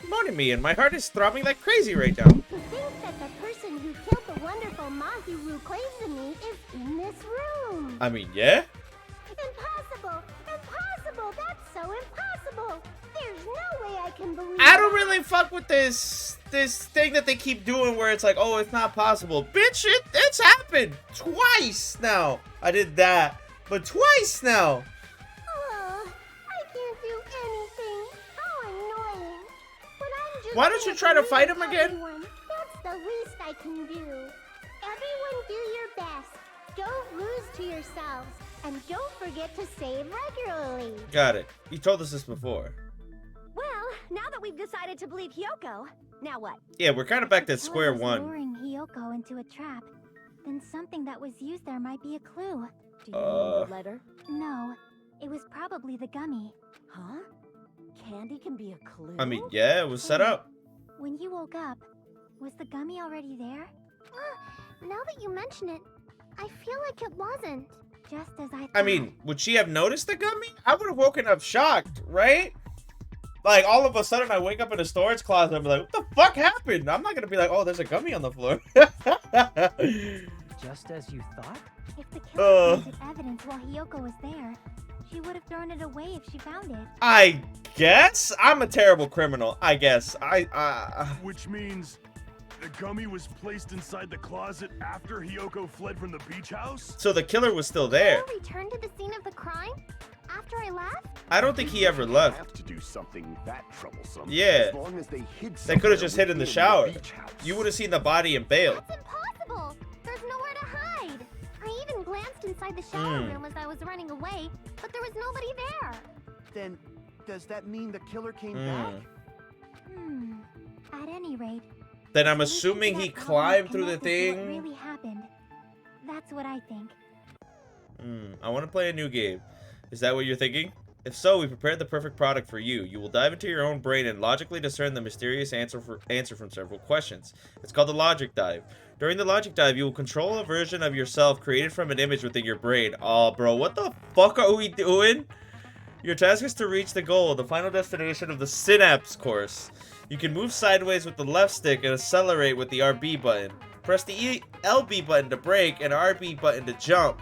moaning me, and my heart is throbbing like crazy right now. To think that the person who killed the wonderful Mahiru claims to me is in this room. I mean, yeah? Impossible! Impossible! That's so impossible! There's no way I can believe I don't that. really fuck with this thing that they keep doing where it's like, oh, it's not possible. Bitch, it's happened twice now. I did that, but twice now. I can't do anything. How annoying. But I'm just Why don't you try to fight him again? everyone. That's the least I can do. Everyone do your best. Don't lose to yourselves. And don't forget to save regularly. Got it. You told us this before. Well, now that we've decided to believe Hyoko, now what? Yeah, we're kind of back to If square was one. luring Hyoko into a trap, then something that was used there might be a clue. Do you mean the letter? No, it was probably the gummy. Huh? Candy can be a clue? I mean, yeah, it was set up. When you woke up, was the gummy already there? Now that you mention it, I feel like it wasn't. Just as I thought. I mean, would she have noticed the gummy? I would have woken up shocked, right? Like, all of a sudden, I wake up in a storage closet and be like, what the fuck happened? I'm not gonna be like, oh, there's a gummy on the floor. Just as you thought? If the killer planted evidence while Hyoko was there, she would have thrown it away if she found it. I guess? I'm a terrible criminal, I guess. Which means the gummy was placed inside the closet after Hyoko fled from the beach house? So the killer was still there. Hyoko returned to the scene of the crime after I left? I don't think he ever left. Have to do something that troublesome. Yeah. As long as they hid They could have somewhere just hid in the within shower. beach house. You would have seen the body and bailed. That's impossible! There's nowhere to hide! I even glanced inside the shower room as I was running away, but there was nobody there. Then, does that mean the killer came back? At any rate, Then I'm the solution to assuming that he problem is climbed through the connected to what thing. really happened. That's what I think. I want to play a new game. Is that what you're thinking? If so, we prepared the perfect product for you. You will dive into your own brain and logically discern the mysterious answer from several questions. It's called the Logic Dive. During the Logic Dive, you will control a version of yourself created from an image within your brain. Oh, bro, what the fuck are we doing? Your task is to reach the goal, the final destination of the Synapse course. You can move sideways with the left stick and accelerate with the RB button. Press the LB button to brake and RB button to jump.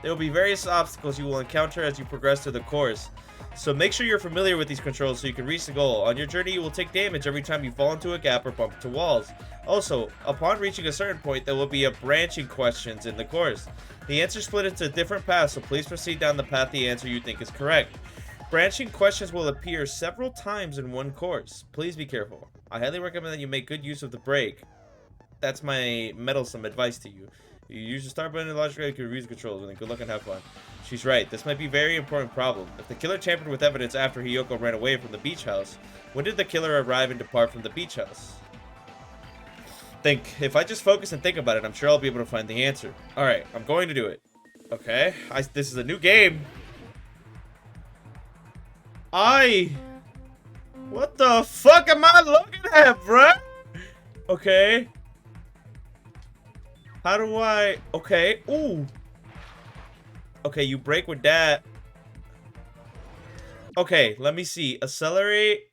There will be various obstacles you will encounter as you progress through the course. So make sure you're familiar with these controls so you can reach the goal. On your journey, you will take damage every time you fall into a gap or bump into walls. Also, upon reaching a certain point, there will be branching questions in the course. The answers split into different paths, so please proceed down the path the answer you think is correct. Branching questions will appear several times in one course. Please be careful. I highly recommend that you make good use of the brake. That's my meddlesome advice to you. You use the start button and logically you can read the controls, and then good luck and have fun. She's right. This might be a very important problem. If the killer tampered with evidence after Hyoko ran away from the beach house, when did the killer arrive and depart from the beach house? If I just focus and think about it, I'm sure I'll be able to find the answer. Alright, I'm going to do it. Okay, this is a new game. What the fuck am I looking at, bruh? Okay. How do I... Okay. Ooh. Okay, you brake with that. Okay, let me see. Accelerate,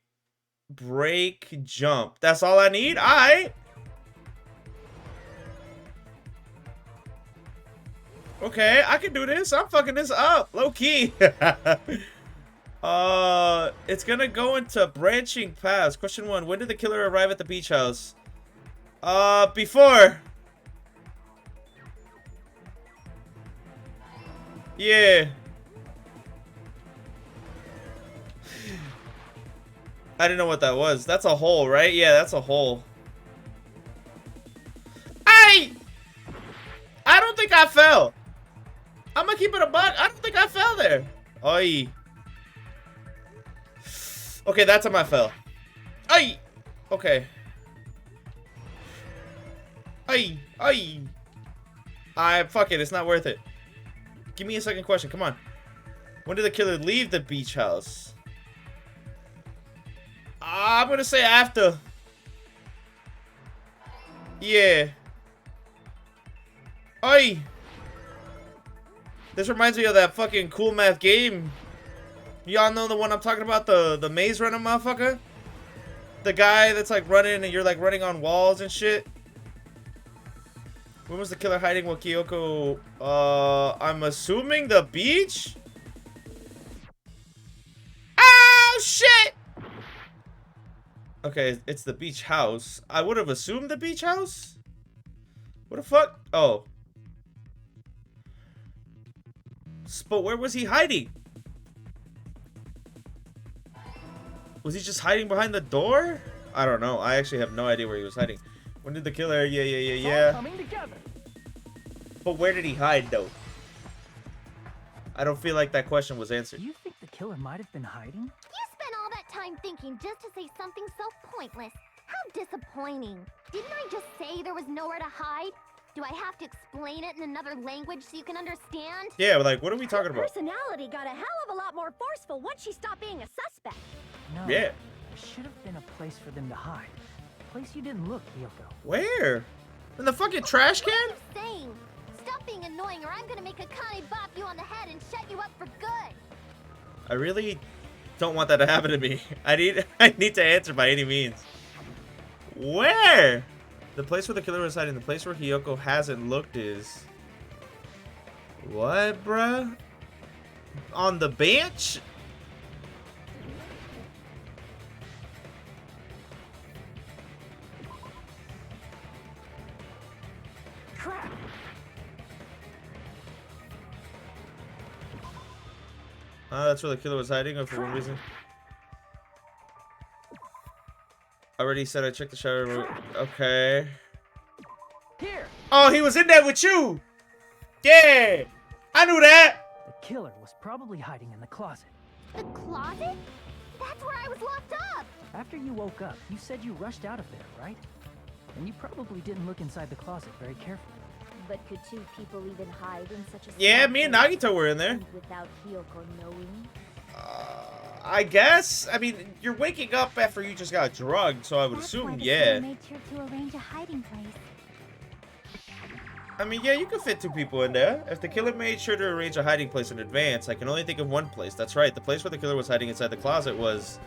brake, jump. That's all I need? Alright. Okay, I can do this. I'm fucking this up. Low key. It's gonna go into branching paths. Question 1. When did the killer arrive at the beach house? Before. Yeah. I didn't know what that was. That's a hole, right? Yeah, that's a hole. I don't think I fell. I'm gonna keep it a buck. I don't think I fell there. Oi. Okay, that's how I fell. Oi. Okay. Oi. Oi. Fuck it. It's not worth it. Give me a second question. Come on. When did the killer leave the beach house? I'm gonna say after. Yeah. Oi. This reminds me of that fucking Cool Math game. Y'all know the one I'm talking about? The maze runner motherfucker? The guy that's like running and you're like running on walls and shit. When was the killer hiding while Kyoko? I'm assuming the beach? Oh, shit! Okay, it's the beach house. I would have assumed the beach house? What the fuck? Oh. But where was he hiding? Was he just hiding behind the door? I don't know. I actually have no idea where he was hiding. When did the killer? Yeah. Coming together. But where did he hide, though? I don't feel like that question was answered. You think the killer might have been hiding? You spent all that time thinking just to say something so pointless. How disappointing. Didn't I just say there was nowhere to hide? Do I have to explain it in another language so you can understand? Yeah, but like, what are we talking about? Personality got a hell of a lot more forceful once she stopped being a suspect. No. Yeah. There should have been a place for them to hide. A place you didn't look, Hyoko. Where? In the fucking trash can? What are you saying? Stop being annoying or I'm gonna make Akane bop you on the head and shut you up for good. I really don't want that to happen to me. I need to answer by any means. Where? The place where the killer was hiding. The place where Hyoko hasn't looked is... What, bruh? On the bench? Crap! That's where the killer was hiding, or for one reason. Already said I checked the shower room. Okay. Here! Oh, he was in there with you! Yeah! I knew that! The killer was probably hiding in the closet. The closet? That's where I was locked up. After you woke up, you said you rushed out of there, right? And you probably didn't look inside the closet very carefully. But could two people even hide in such a Yeah, small me and place Nagito were in there. without Hyoko knowing? I guess. I mean, you're waking up after you just got drugged, so I would That's why assume, the yeah. killer made sure to arrange a hiding place. I mean, yeah, you could fit two people in there. If the killer made sure to arrange a hiding place in advance, I can only think of one place. That's right. The place where the killer was hiding inside the closet was...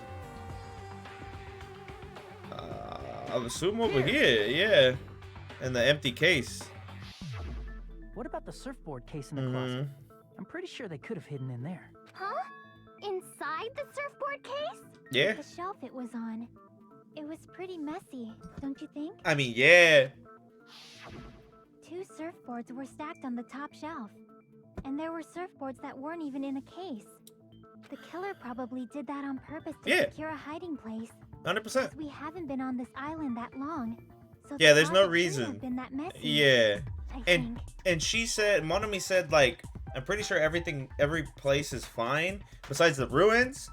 I'll assume over here, yeah. In the empty case. What about the surfboard case in the closet? I'm pretty sure they could have hidden in there. Huh? Inside the surfboard case? Yeah. The shelf it was on. It was pretty messy, don't you think? I mean, yeah. 2 surfboards were stacked on the top shelf. And there were surfboards that weren't even in a case. The killer probably did that on purpose to Yeah. secure a hiding place. 100%. We haven't been on this island that long. So Yeah, the there's no closet shouldn't reason. have been that messy, Yeah. I And think. and she said, Monami said, like, I'm pretty sure every place is fine besides the ruins,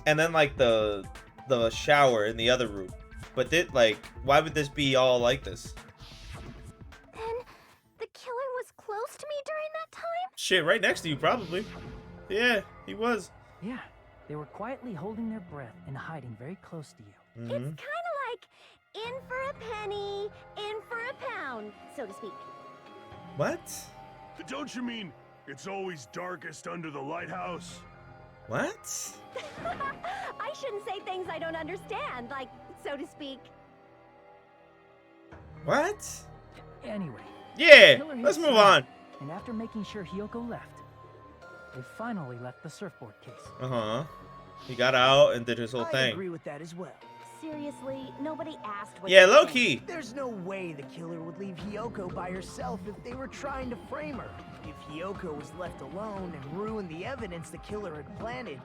and then like the shower in the other room. But why would this be all like this? Then the killer was close to me during that time? Shit, right next to you probably. Yeah, he was. Yeah, they were quietly holding their breath and hiding very close to you. Mhm. It's kind of like in for a penny, in for a pound, so to speak. What? Don't you mean it's always darkest under the lighthouse? What? I shouldn't say things I don't understand, like, so to speak. What? Anyway, Yeah, killer let's hid move silent, on. and after making sure Hyoko left, they finally left the surfboard case. Uh-huh. He got out and did his whole I thing. agree with that as well. Seriously, nobody asked what Yeah, you low think. key. There's no way the killer would leave Hyoko by herself if they were trying to frame her. If Hyoko was left alone and ruined the evidence the killer had planted,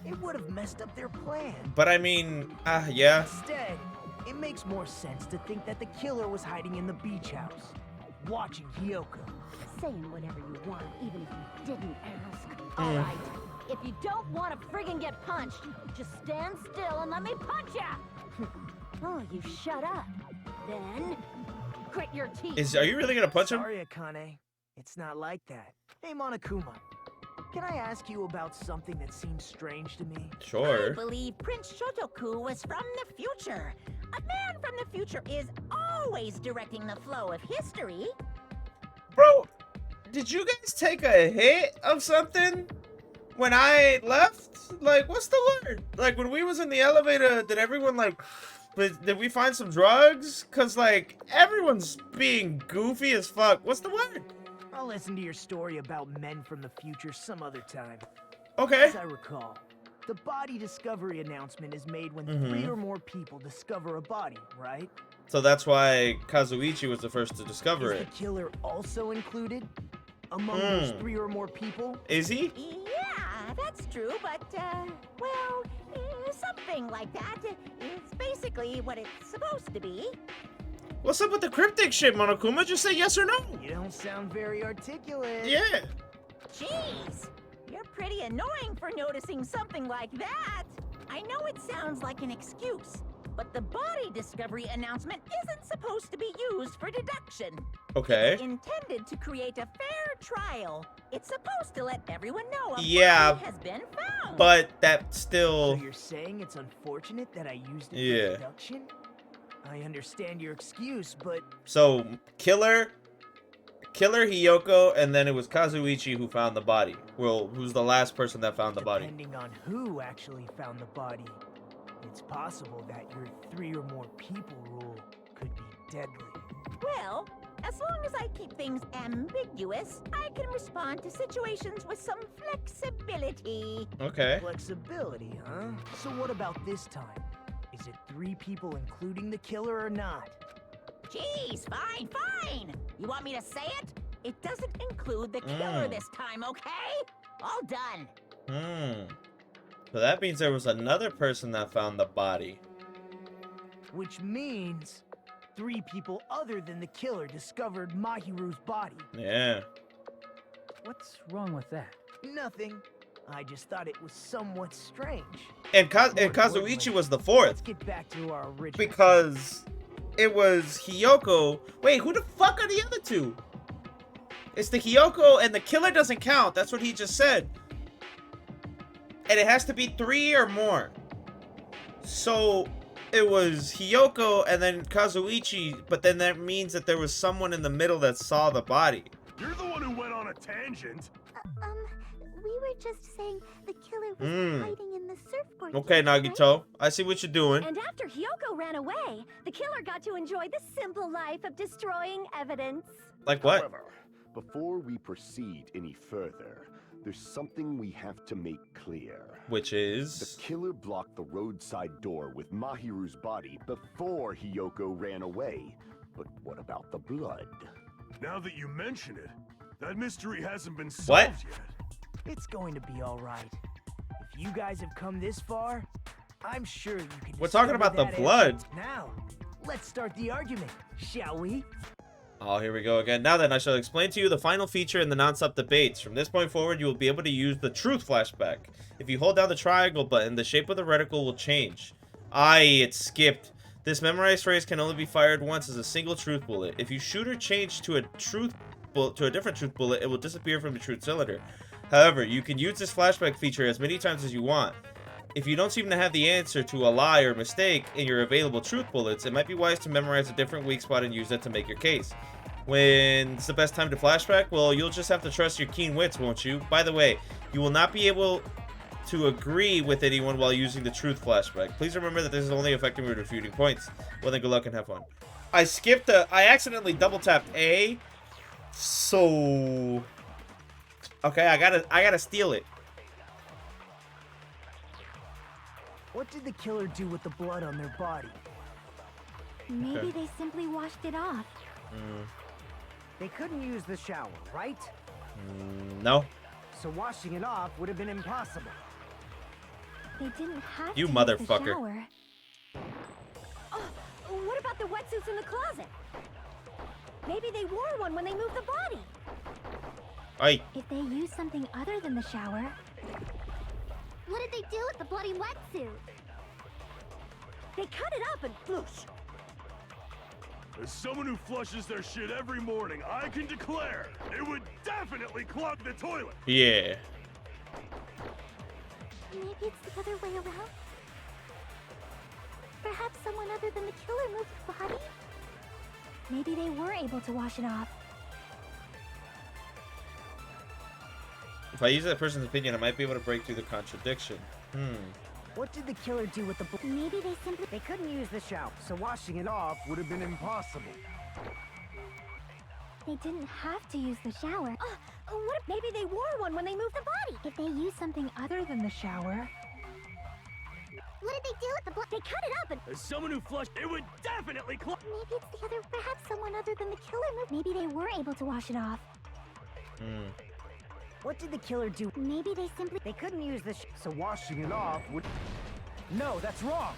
it would have messed up their plan. But I mean, yeah. Instead, it makes more sense to think that the killer was hiding in the beach house, watching Hyoko. Saying whatever you want, even if you didn't ask. All right. If you don't want to friggin' get punched, just stand still and let me punch ya! Oh, you shut up. Then, grit your teeth. Are you really gonna punch him? Sorry, Akane. It's not like that. Hey, Monokuma. Can I ask you about something that seems strange to me? I Sure. believe Prince Shotoku was from the future. A man from the future is always directing the flow of history. Bro, did you guys take a hit of something when I left? Like, what's the word? Like, when we was in the elevator, did everyone, like, did we find some drugs? Because, like, everyone's being goofy as fuck. What's the word? I'll listen to your story about men from the future some other time. Okay. As I recall, the body discovery announcement is made when 3 or more people discover a body, right? So that's why Kazuichi was the first to discover Is it. the killer also included among those 3 or more people? Is he? Yeah, that's true, but, well, something like that is basically what it's supposed to be. What's up with the cryptic shit, Monokuma? Just say yes or no. You don't sound very articulate. Yeah. Jeez, you're pretty annoying for noticing something like that. I know it sounds like an excuse, but the body discovery announcement isn't supposed to be used for deduction. Okay. It's intended to create a fair trial. It's supposed to let everyone know a Yeah, body has been found. But that still... So you're saying it's unfortunate that I used it Yeah. for deduction? I understand your excuse, but... So, Killer, Hiyoko, and then it was Kazuichi who found the body. Well, who's the last person that found the body? Depending on who actually found the body, it's possible that your 3 or more people rule could be deadly. Well, as long as I keep things ambiguous, I can respond to situations with some flexibility. Okay. Flexibility, huh? So what about this time? Is it 3 people including the killer or not? Jeez, fine. You want me to say it? It doesn't include the killer this time, okay? All done. So that means there was another person that found the body. Which means 3 people other than the killer discovered Mahiru's body. Yeah. What's wrong with that? Nothing. I just thought it was somewhat strange. And Kazuichi was the 4th. Let's get back to our original. Because it was Hiyoko. Wait, who the fuck are the other 2? It's the Hiyoko, and the killer doesn't count. That's what he just said. And it has to be 3 or more. So it was Hiyoko and then Kazuichi, but then that means that there was someone in the middle that saw the body. You're the one who went on a tangent. We were just saying the killer was hiding in the surfboard. Okay, case, right? Nagito. I see what you're doing. And after Hiyoko ran away, the killer got to enjoy the simple life of destroying evidence. Like what? However, before we proceed any further, there's something we have to make clear. Which The is... killer blocked the roadside door with Mahiru's body before Hiyoko ran away. But what about the blood? Now that you mention it, that mystery hasn't been solved What? yet. It's going to be all right. If you guys have come this far, I'm sure you can. We're talking discover about the that blood. answer. Now, let's start the argument, shall we? Oh, here we go again. Now then, I shall explain to you the final feature in the non-stop debates. From this point forward, you will be able to use the truth flashback. If you hold down the triangle button, the shape of the reticle will change. Aye, it skipped. This memorized phrase can only be fired once as a single truth bullet. If you shoot or change to a different truth bullet, it will disappear from the truth cylinder. However, you can use this flashback feature as many times as you want. If you don't seem to have the answer to a lie or mistake in your available truth bullets, it might be wise to memorize a different weak spot and use it to make your case. When's the best time to flashback? Well, you'll just have to trust your keen wits, won't you? By the way, you will not be able to agree with anyone while using the truth flashback. Please remember that this is only effective with refuting points. Well then, good luck and have fun. I accidentally double tapped A, so... Okay, I gotta steal it. What did the killer do with the blood on their body? Maybe they simply washed it off. They couldn't use the shower, right? No. So washing it off would have been impossible. They didn't have You to motherfucker. use the shower. Oh, what about the wetsuits in the closet? Maybe they wore one when they moved the body. Aye. If they used something other than the shower... What did they do with the bloody wetsuit? They cut it up and bloosh. As someone who flushes their shit every morning, I can declare it would definitely clog the toilet. Yeah. Maybe it's the other way around? Perhaps someone other than the killer moved the body? Maybe they were able to wash it off. If I use that person's opinion, I might be able to break through the contradiction. What did the killer do with the blood? Maybe they simply... They couldn't use the shower, so washing it off would have been impossible. They didn't have to use the shower. What if maybe they wore one when they moved the body? If they used something other than the shower... What did they do with the blood? They cut it up and... As someone who flushed, it would definitely clog. Maybe it's the other... Perhaps someone other than the killer moved. Maybe they were able to wash it off. What did the killer do? Maybe they simply... They couldn't use the so washing it off would... No, that's wrong.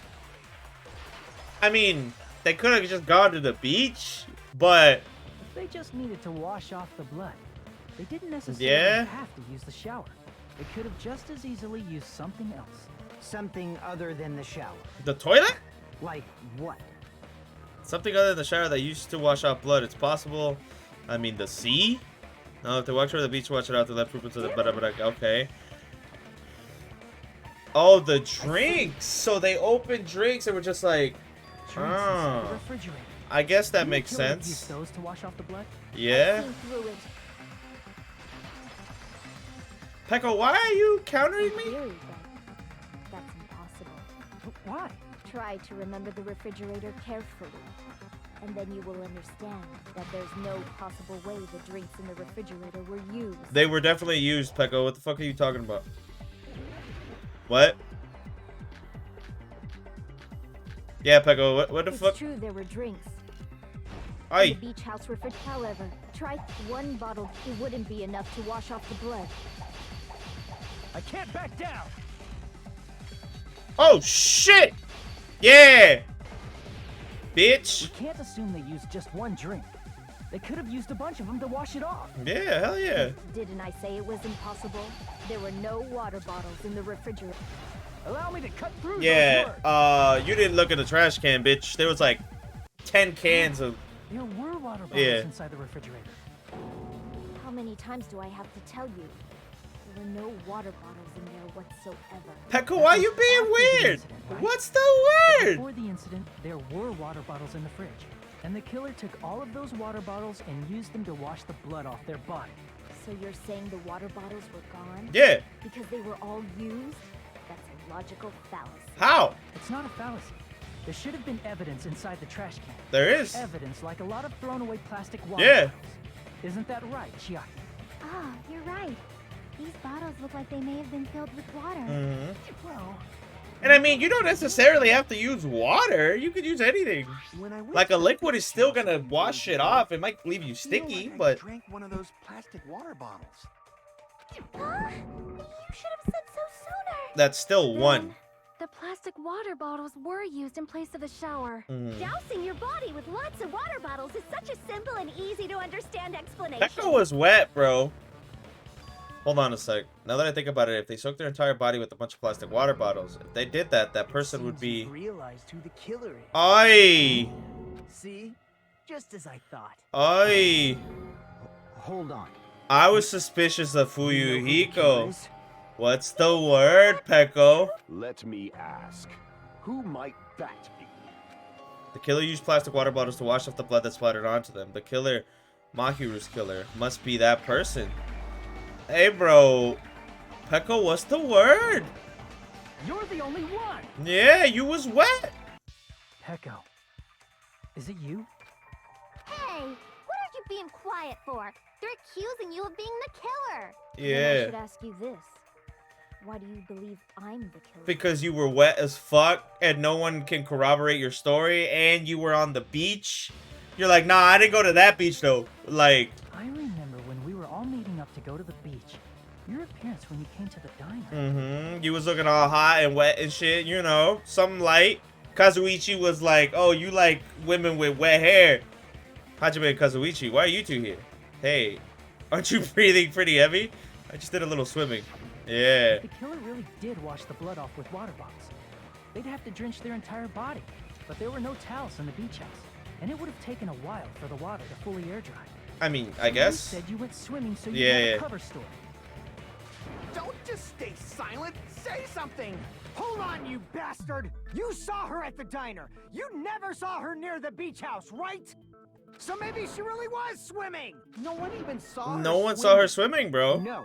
I mean, they could have just gone to the beach, but If they just needed to wash off the blood, they didn't necessarily Yeah. have to use the shower. They could have just as easily used something else. Something other than the shower. the toilet? Like what? Something other than the shower that used to wash off blood. It's possible. I mean, the sea? No, if they walk toward the beach to wash it out, they left poop into the... Okay. Oh, the drinks. So they opened drinks and were just like... Drinks inside the Oh. refrigerator. I guess that Didn't the makes killer use sense. those to wash off the blood? Yeah. seen through it. Pekko, why are you countering me? Theory, but that's impossible. Why? Try to remember the refrigerator carefully, and then you will understand that there's no possible way the drinks in the refrigerator were used. They were definitely used, Pekko. What the fuck are you talking about? What? Yeah, Pekko, what the It's fuck? true there were drinks. In Aye. the beach house refrigerator. However, try one bottle. It wouldn't be enough to wash off the blood. I can't back down. Oh, shit! Yeah! We Bitch! can't assume they used just one drink. They could have used a bunch of them to wash it off. Yeah, hell yeah. Didn't I say it was impossible? There were no water bottles in the refrigerator. Allow me to cut through Yeah, those words. you didn't look in the trash can, bitch. There was like 10 cans of... There were water bottles Yeah. inside the refrigerator. How many times do I have to tell you? There were no water bottles in there whatsoever. Pekko, why you being After the weird? incident, right? What's the word? Before the incident, there were water bottles in the fridge. And the killer took all of those water bottles and used them to wash the blood off their body. So you're saying the water bottles were gone? Yeah. Because they were all used? That's a logical fallacy. How? It's not a fallacy. There should have been evidence inside the trash can. There is. Evidence like a lot of thrown away plastic water Yeah. bottles. Isn't that right, Chiaki? Ah, you're right. These bottles look like they may have been filled with water. Mhm. Well, And I mean, you don't necessarily have to use water. You could use anything. When I went Like to a the liquid is still beach gonna house, wash it off. It might leave you feel sticky, like I but drank one of those plastic water bottles. Huh? You should have said so sooner. that's still one. The plastic water bottles were used in place of the shower. Mhm. Dousing your body with lots of water bottles is such a simple and easy to understand explanation. Pekko was wet, bro. Hold on a sec. Now that I think about it, if they soaked their entire body with a bunch of plastic water bottles, if they did that, that person would Seems be... you've realized who the killer is. Aye! See? Just as I thought. Aye! Hold on. I was suspicious of You know who the killer Fuyuhiko. is? What's the word, Pekko? Let me ask, who might that be? The killer used plastic water bottles to wash off the blood that splattered onto them. The killer, Mahiru's killer, must be that person. Hey, bro. Pekko, what's the word? you're the only one! Yeah, you was wet. Pekko, is it you? Hey, what are you being quiet for? They're accusing you of being the killer. Then I Yeah. should ask you this. Why do you believe I'm the killer? Because you were wet as fuck and no one can corroborate your story and you were on the beach. You're like, nah, I didn't go to that beach though. Like, I remember when we were all meeting up to go to the beach. Your appearance when you came to the diner. you was looking all hot and wet and shit, you know, something light. Kazuichi was like, oh, you like women with wet hair. Hajime and Kazuichi, why are you two here? Hey, aren't you breathing pretty heavy? I just did a little swimming. Yeah. The killer really did wash the blood off with water bottles. They'd have to drench their entire body, but there were no towels in the beach house, and it would have taken a while for the water to fully air dry. I mean, I guess. You said you went swimming so you Yeah, had yeah. a cover story. Don't just stay silent. Say something. Hold on, you bastard. You saw her at the diner. You never saw her near the beach house, right? So maybe she really was swimming. No one even saw her. No one saw her swimming, bro. No.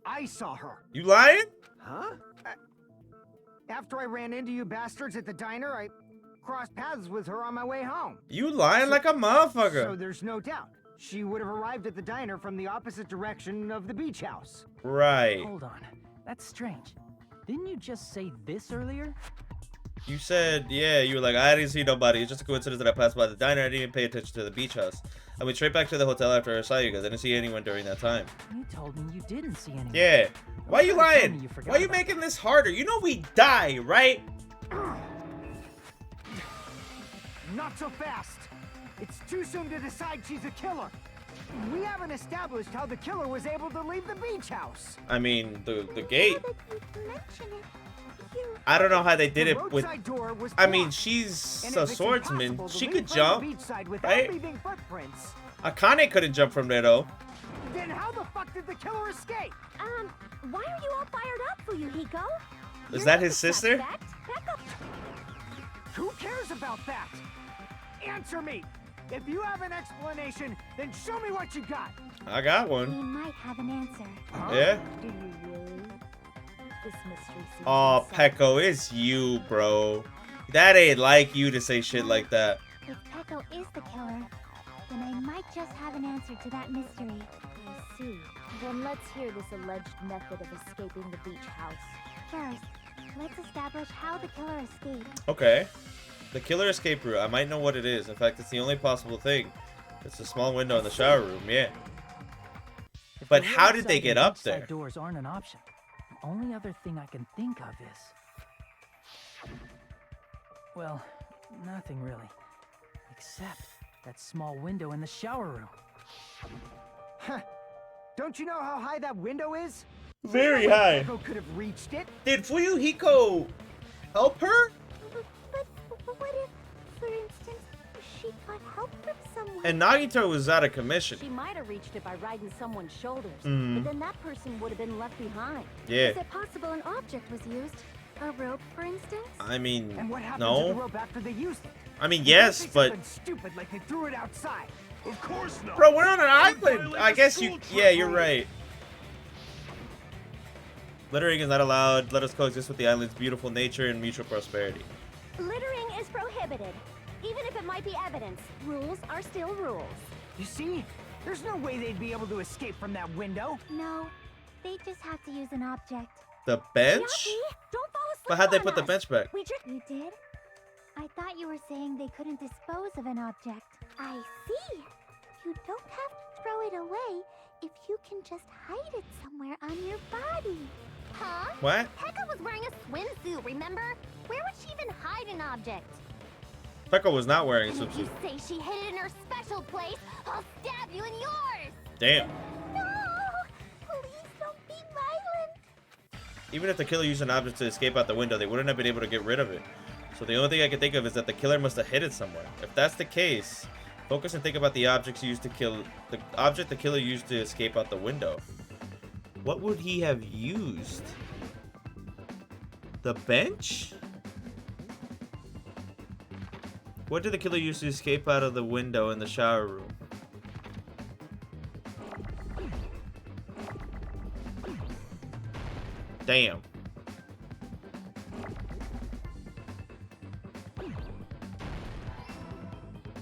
I saw her. You lying? Huh? After I ran into you bastards at the diner, I crossed paths with her on my way home. You lying like a motherfucker. So there's no doubt. She would have arrived at the diner from the opposite direction of the beach house. Right. Hold on. That's strange. Didn't you just say this earlier? You said, yeah, you were like, I didn't see nobody. It's just a coincidence that I passed by the diner. I didn't even pay attention to the beach house. I went straight back to the hotel after I saw you guys. I didn't see anyone during that time. You told me you didn't see anyone. Yeah. Why you Don't tell me lying? you forgot Why you about making this harder? You know we die, right? Not so fast. It's too soon to decide she's a killer. We haven't established how the killer was able to leave the beach house. I mean, the gate. Now that you mention it, I don't know how they did The it with. roadside door was I mean, blocked, she's and a if it's swordsman. impossible to She leave could from jump. the beachside without right? leaving footprints, Akane couldn't jump from there though. then how the fuck did the killer escape? why are you all fired up, Fuyuhiko? Is You're that not his the sister? suspect. Back up. Who cares about that? Answer me. If you have an explanation, then show me what you got. I got We one. might have an answer. Yeah. Do you really? This mystery seems Oh, unsolved. Peko, it's you, bro. That ain't like you to say shit like that. If Peko is the killer, then I might just have an answer to that mystery. I see. Then let's hear this alleged method of escaping the beach house. First, let's establish how the killer escaped. Okay. The killer escape route. I might know what it is. In fact, it's the only possible thing. It's a small window in the shower room, yeah. If But the how did they roadside get and up beachside there? Doors aren't an option. The only other thing I can think of is, well, nothing really, except that small window in the shower room. Huh. Don't you know how high that window is? Very No way high. Peko could have reached it. Did Fuyuhiko help her? But what if, for instance, she got help from someone? And Nagito was out of commission. She might have reached it by riding someone's shoulders, Mhm. but then that person would have been left behind. Yeah. Is it possible an object was used? A rope, for instance? I mean, And what happened to the no. rope after they used it? I mean, Don't yes, say but something stupid like they threw it outside. Of course not. bro, we're on an They island. violated I the guess school you. trip Yeah, you're rule. right. Littering is not allowed. Let us coexist with the island's beautiful nature and mutual prosperity. Littering is prohibited. Even if it might be evidence, rules are still rules. You see? There's no way they'd be able to escape from that window. No, they just have to use an object. The bench? Yaki, don't fall asleep But how'd they on put the us. bench back? You did? I thought you were saying they couldn't dispose of an object. I see. You don't have to throw it away if you can just hide it somewhere on your body. Huh? What? Pekka was wearing a swimsuit, remember? Where would she even hide an object? Peko was not wearing a And if you swimsuit. say she hid it in her special place, I'll stab you in yours! Damn. No! Please don't be violent! Even if the killer used an object to escape out the window, they wouldn't have been able to get rid of it. So the only thing I can think of is that the killer must have hid it somewhere. If that's the case, focus and think about the objects used to kill the object the killer used to escape out the window. What would he have used? The bench? What did the killer use to escape out of the window in the shower room? Damn.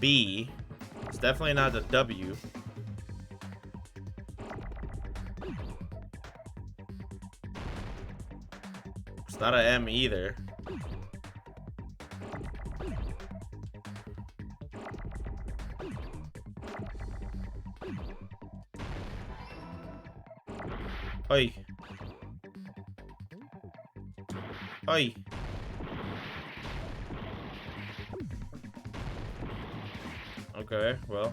B. It's definitely not the W. It's not a M either. Oi. Oi. Okay, well.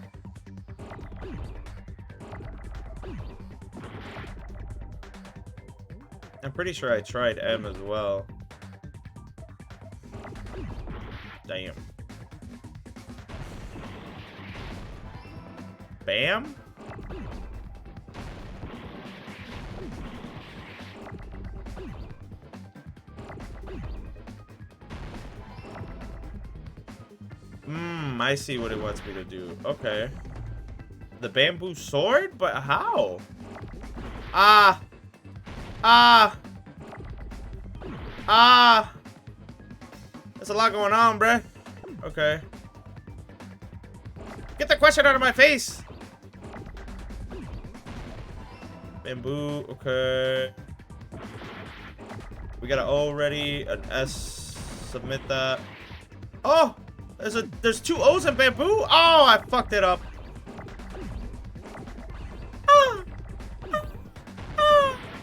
I'm pretty sure I tried M as well. Damn. Bam? I see what it wants me to do. Okay. The bamboo sword? But how? Ah! Ah! Ah! That's a lot going on, bruh. Okay. Get the question out of my face. Bamboo. Okay. We got an O ready. An S. Submit that. Oh! There's 2 O's in bamboo? Oh, I fucked it up. Oh,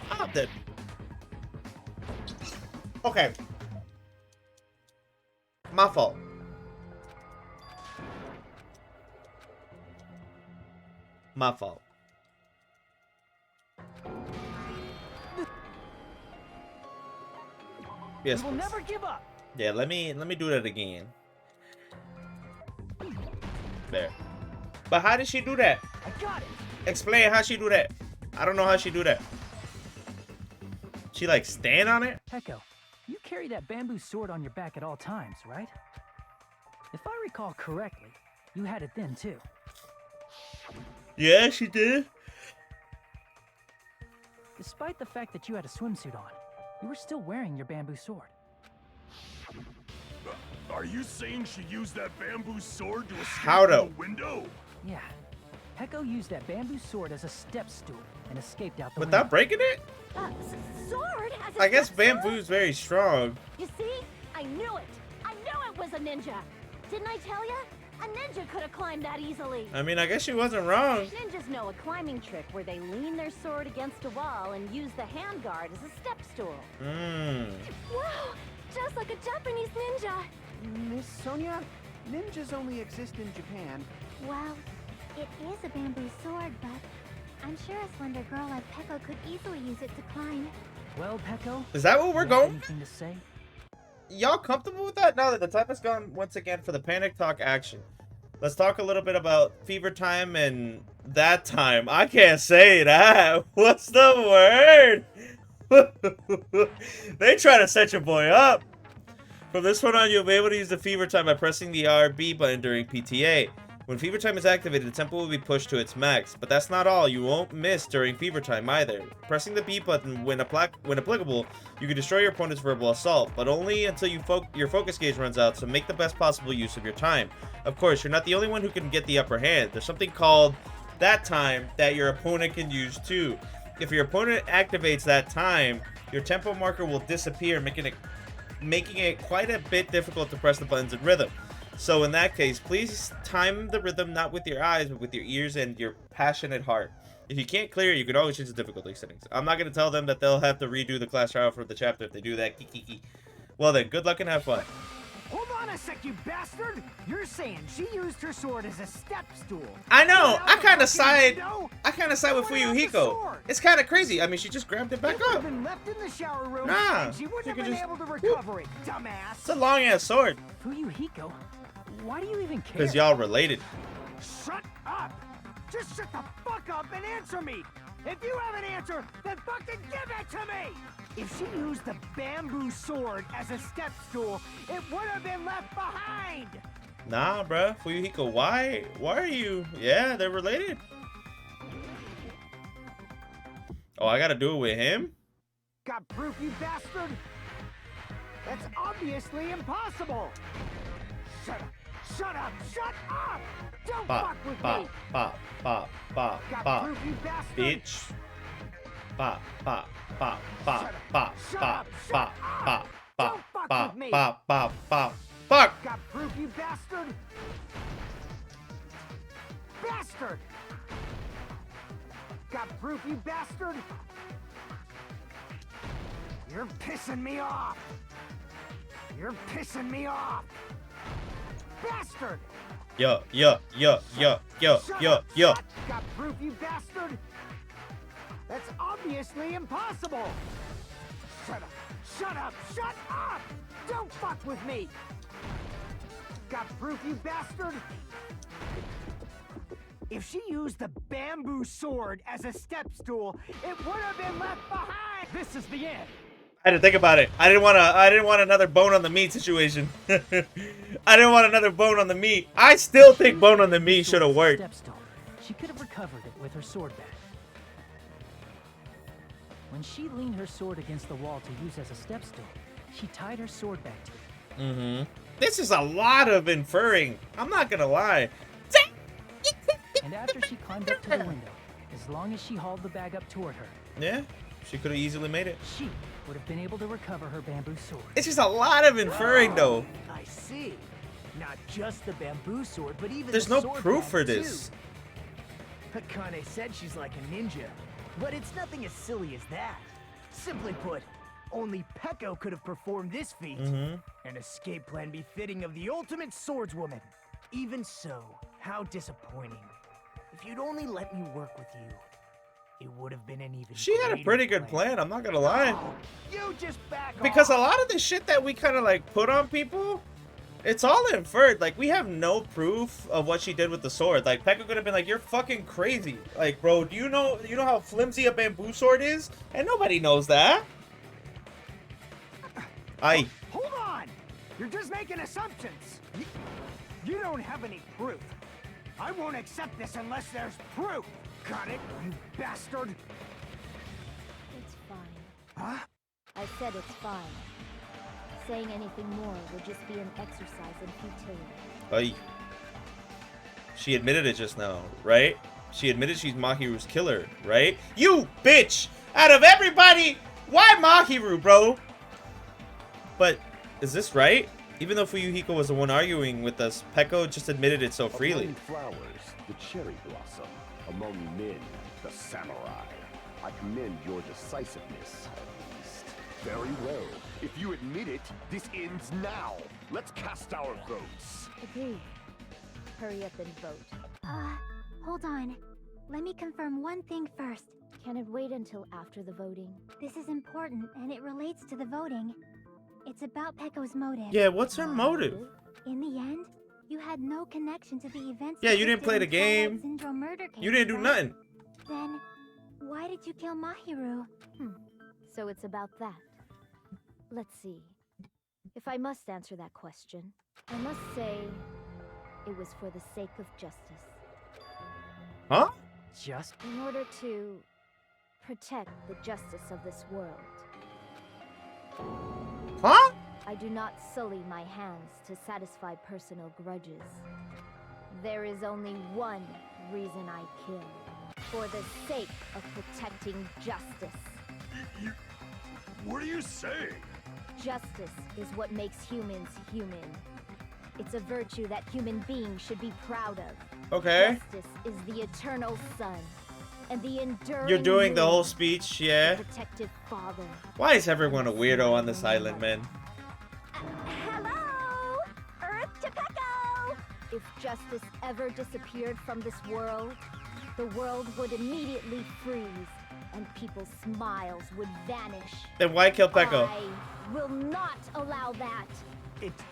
I'm dead. Okay. My fault. My fault. Yes. We'll never give up. Yeah, let me do that again. There. But how did she do that? I got it. Explain how she do that. I don't know how she do that. She like stand on it? Peko, you carry that bamboo sword on your back at all times, right? If I recall correctly, you had it then too. Yeah, she did. Despite the fact that you had a swimsuit on, you were still wearing your bamboo sword. Are you saying she used that bamboo sword to escape How through to? the window? Yeah. Peko used that bamboo sword as a step stool and escaped out the Without window. breaking it? Sword as a I guess step stool? bamboo's very strong. You see? I knew it. I knew it was a ninja. Didn't I tell ya? A ninja could have climbed that easily. I mean, I guess she wasn't wrong. Ninjas know a climbing trick where they lean their sword against a wall and use the handguard as a step stool. Mmm. Wow, just like a Japanese ninja. Miss Sonia, ninjas only exist in Japan. Well, it is a bamboo sword, but I'm sure a slender girl like Peko could easily use it to climb. Well, Peko, Is that what we're you have going? anything to say? Y'all comfortable with that? Now that the time has gone once again for the panic talk action. Let's talk a little bit about fever time and that time. I can't say that. What's the word? They try to set your boy up. From this point on, you'll be able to use the fever time by pressing the RB button during PTA. When fever time is activated, the tempo will be pushed to its max. But that's not all. You won't miss during fever time either. Pressing the B button when applicable, you can destroy your opponent's verbal assault, but only until your focus gauge runs out, so make the best possible use of your time. Of course, you're not the only one who can get the upper hand. There's something called that time that your opponent can use too. If your opponent activates that time, your tempo marker will disappear, making it quite a bit difficult to press the buttons in rhythm. So in that case, please time the rhythm not with your eyes, but with your ears and your passionate heart. If you can't clear it, you can always change the difficulty settings. I'm not going to tell them that they'll have to redo the class trial for the chapter if they do that. Well then, good luck and have fun. Hold on a sec, you bastard! You're saying she used her sword as a step stool. I know. Without I the kind of fucking side. window? I kind of side with Without the Fuyuhiko. sword? It's kind of crazy. I mean, she just grabbed it back It would up. have been left in the shower room, Nah, and she wouldn't she have could been just- able to recover it, dumbass. It's a long ass sword. Fuyuhiko, why do you even care? Because y'all related. Shut up! Just shut the fuck up and answer me! If you have an answer, then fucking give it to me! If she used the bamboo sword as a step stool, it would have been left behind! Nah, bruh. Fuyuhiko, why? Why are you? Yeah, they're related. Oh, I gotta do it with him? Got proof, you bastard? That's obviously impossible! Shut up! Shut up! Shut up! Don't Pop, fuck with pop, me! pop, pop, pop, Got pop. proof, you bastard? Bitch. Pop, pop, pop, pop, Shut up. pop, Shut pop, up. Shut pop, up. pop, Don't pop, fuck pop, with me. pop, pop, pop. Fuck! Got proof, you bastard? Bastard! Got proof, you bastard? You're pissing me off! You're pissing me off! Bastard! Yo. Shut up, Yo. shut- Got proof, you bastard? That's obviously impossible! Shut up! Shut up! Shut up! Don't fuck with me! Got proof, you bastard? If she used the bamboo sword as a step stool, it would have been left behind! This is the end! I had to think about it. I didn't want another bone on the meat situation. I didn't want another bone on the meat. I still think bone on the meat should have worked. Step stool. She could have recovered it with her sword back. When she leaned her sword against the wall to use as a step stool, she tied her sword back to it Mm-hmm. This is a lot of inferring. I'm not gonna lie. And after she climbed up to the window, as long as she hauled the bag up toward her, Yeah, she could have easily made it. she would have been able to recover her bamboo sword. It's just a lot of inferring, though. I see. Not just the bamboo sword, but even There's the no sword proof bag, for this. too. Akane said she's like a ninja, but it's nothing as silly as that. Simply put, only Peko could have performed this feat. Mm-hmm. An escape plan befitting of the ultimate swordswoman. Even so, how disappointing. If you'd only let me work with you, it would have been an even She had a greater pretty good plan, I'm not gonna lie. Oh, you just back Because a off. lot of the shit that we kind of like put on people, it's all inferred. Like, we have no proof of what she did with the sword. Like, Pekka could have been like, "You're fucking crazy." Like, bro, do you know how flimsy a bamboo sword is? And nobody knows that. Aye. Hold on! You're just making assumptions. You don't have any proof. I won't accept this unless there's proof. Got it, you bastard? It's fine. Huh? I said it's fine. Saying anything more would just be an exercise in futility. Aye. She admitted it just now, right? She admitted she's Mahiru's killer, right? You bitch! Out of everybody, why Mahiru, bro? But is this right? Even though Fuyuhiko was the one arguing with us, Peko just admitted it so freely. Among flowers, the cherry blossom. Among men, the samurai. I commend your decisiveness, at least. Very well. If you admit it, this ends now. Let's cast our votes. Agreed. Hurry up and vote. Hold on. Let me confirm one thing first. Can it wait until after the voting? This is important, and it relates to the voting. It's about Peko's motive. Yeah, what's her motive? In the end, you had no connection to the events. Yeah, you didn't play the depicted in game. Twilight Syndrome murder case, You didn't do right? nothing. Then, why did you kill Mahiru? So it's about that. Let's see. If I must answer that question, I must say it was for the sake of justice. Huh? Just In order to protect the justice of this world. Huh? I do not sully my hands to satisfy personal grudges. There is only one reason I kill. For the sake of protecting justice. What are you saying? Justice is what makes humans human. It's a virtue that human beings should be proud of. Okay. Justice is the eternal sun. And the enduring You're doing the moon, whole speech, yeah? the protective father. Why is everyone a weirdo on this island, man? Hello! Earth to Peko! If justice ever disappeared from this world, the world would immediately freeze, and people's smiles would vanish. Then why kill Peko? I will not allow that.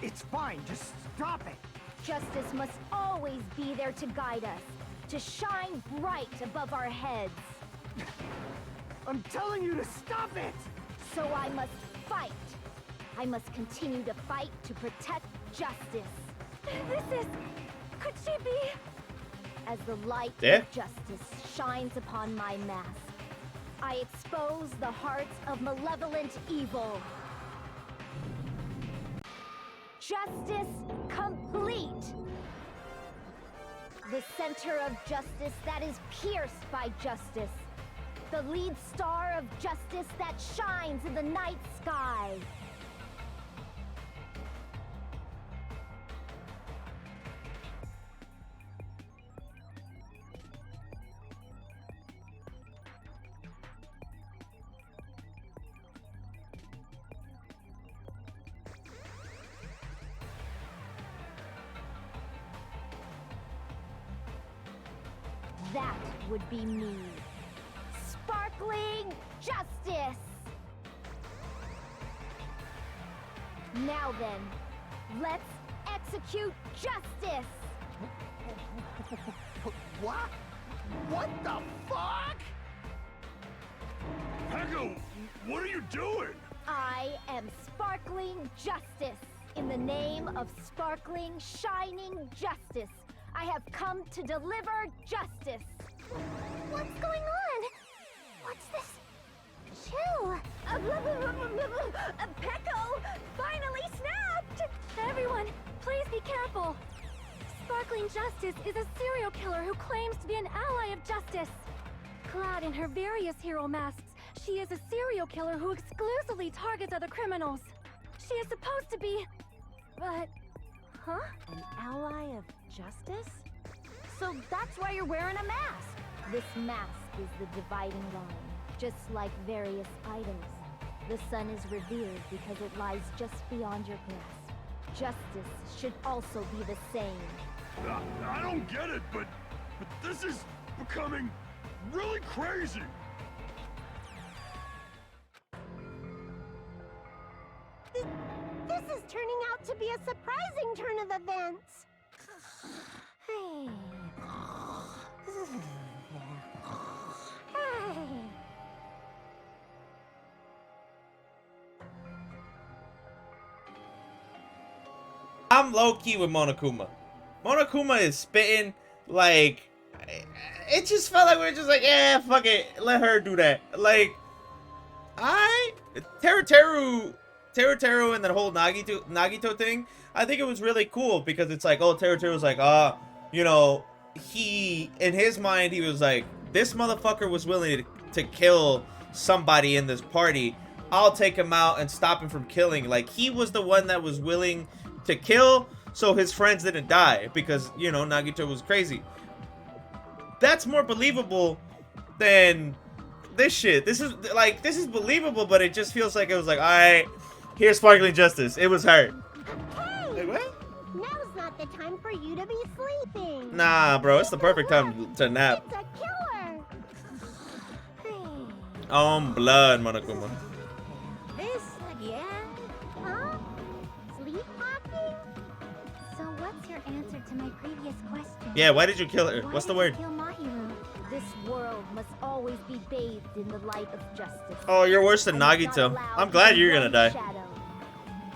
It's fine. Just stop it. Justice must always be there to guide us, to shine bright above our heads. I'm telling you to stop it. So I must fight. I must continue to fight to protect justice. This is... could she be? As the light Yeah. of justice shines upon my mask, I expose the hearts of malevolent evil. Justice complete! The center of justice that is pierced by justice. The lead star of justice that shines in the night sky. That would be me. Sparkling justice! Now then, let's execute justice! What? What the fuck? Peko, what are you doing? I am sparkling justice. In the name of sparkling, shining justice, I have come to deliver justice. What's going on? What's this? Chill. Peko finally snapped! Everyone, please be careful. Sparkling Justice is a serial killer who claims to be an ally of justice. Clad in her various hero masks, she is a serial killer who exclusively targets other criminals. She is supposed to be... but... huh? An ally of justice? So that's why you're wearing a mask. This mask is the dividing line, just like various items. The sun is revered because it lies just beyond your grasp. Justice should also be the same. I don't get it, but this is becoming really crazy. This is turning out to be a surprising turn of events. Hey. Hey. I'm low-key with Monokuma. Monokuma is spitting like... It just felt like we were just like, yeah, fuck it. Let her do that. Like, Teruteru and the whole Nagito thing, I think it was really cool because it's like, oh, Teruteru was like, you know, in his mind, he was like, this motherfucker was willing to kill somebody in this party. I'll take him out and stop him from killing. Like, he was the one that was willing to kill so his friends didn't die because, you know, Nagito was crazy. That's more believable than this shit. This is believable, but it just feels like it was like, alright, here's Sparkling Justice. It was her. Hey! Like, what? Now's not the time for you to be sleeping. Nah, bro, it's the perfect time to nap. It's a killer. Blood, Monokuma. This again? Huh? Sleepwalking? So what's your answer to my previous question? Yeah, why did you kill her? Why What's the did word? you kill Mahiru? This world must always be bathed in the light of justice. Oh, you're worse than I must not Nagito. allow I'm glad you're gonna one die. shadow.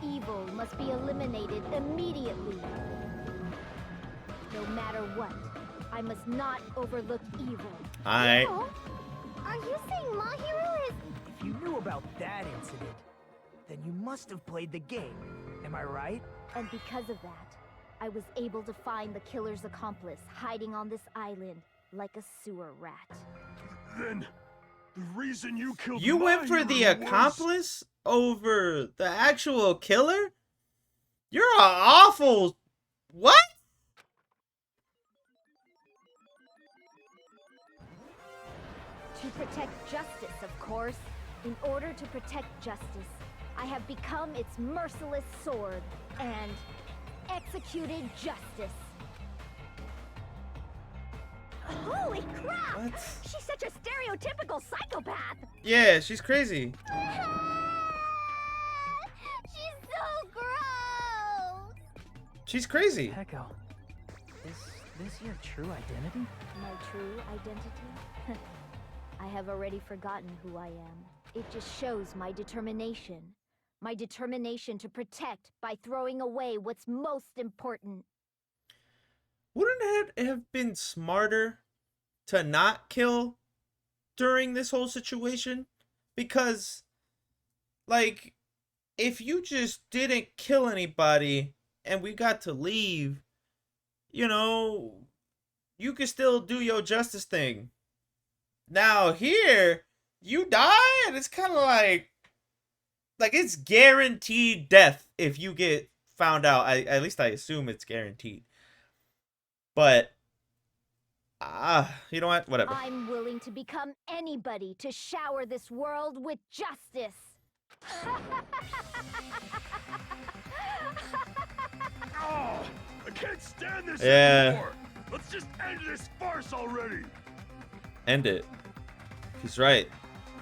Evil must be eliminated immediately. No matter what, I must not overlook evil. Alright. Are you saying Mahiru is... If you knew about that incident, then you must have played the game. Am I right? And because of that, I was able to find the killer's accomplice hiding on this island like a sewer rat. Then the reason you killed You went for the Mahiru was- accomplice over the actual killer? You're an awful... What? To protect justice, of course. In order to protect justice, I have become its merciless sword and executed justice. Holy crap! What? She's such a stereotypical psychopath! Yeah, she's crazy. She's so gross! She's crazy. Echo, is this your true identity? My true identity? I have already forgotten who I am. It just shows my determination. My determination to protect by throwing away what's most important. Wouldn't it have been smarter to not kill during this whole situation? Because, like, if you just didn't kill anybody and we got to leave, you know, you could still do your justice thing. Now here, you die and it's kind of like it's guaranteed death if you get found out. At least I assume it's guaranteed. But, you know what? Whatever. I'm willing to become anybody to shower this world with justice. Oh, I can't stand this Yeah. anymore. Let's just end this farce already. End it. He's right.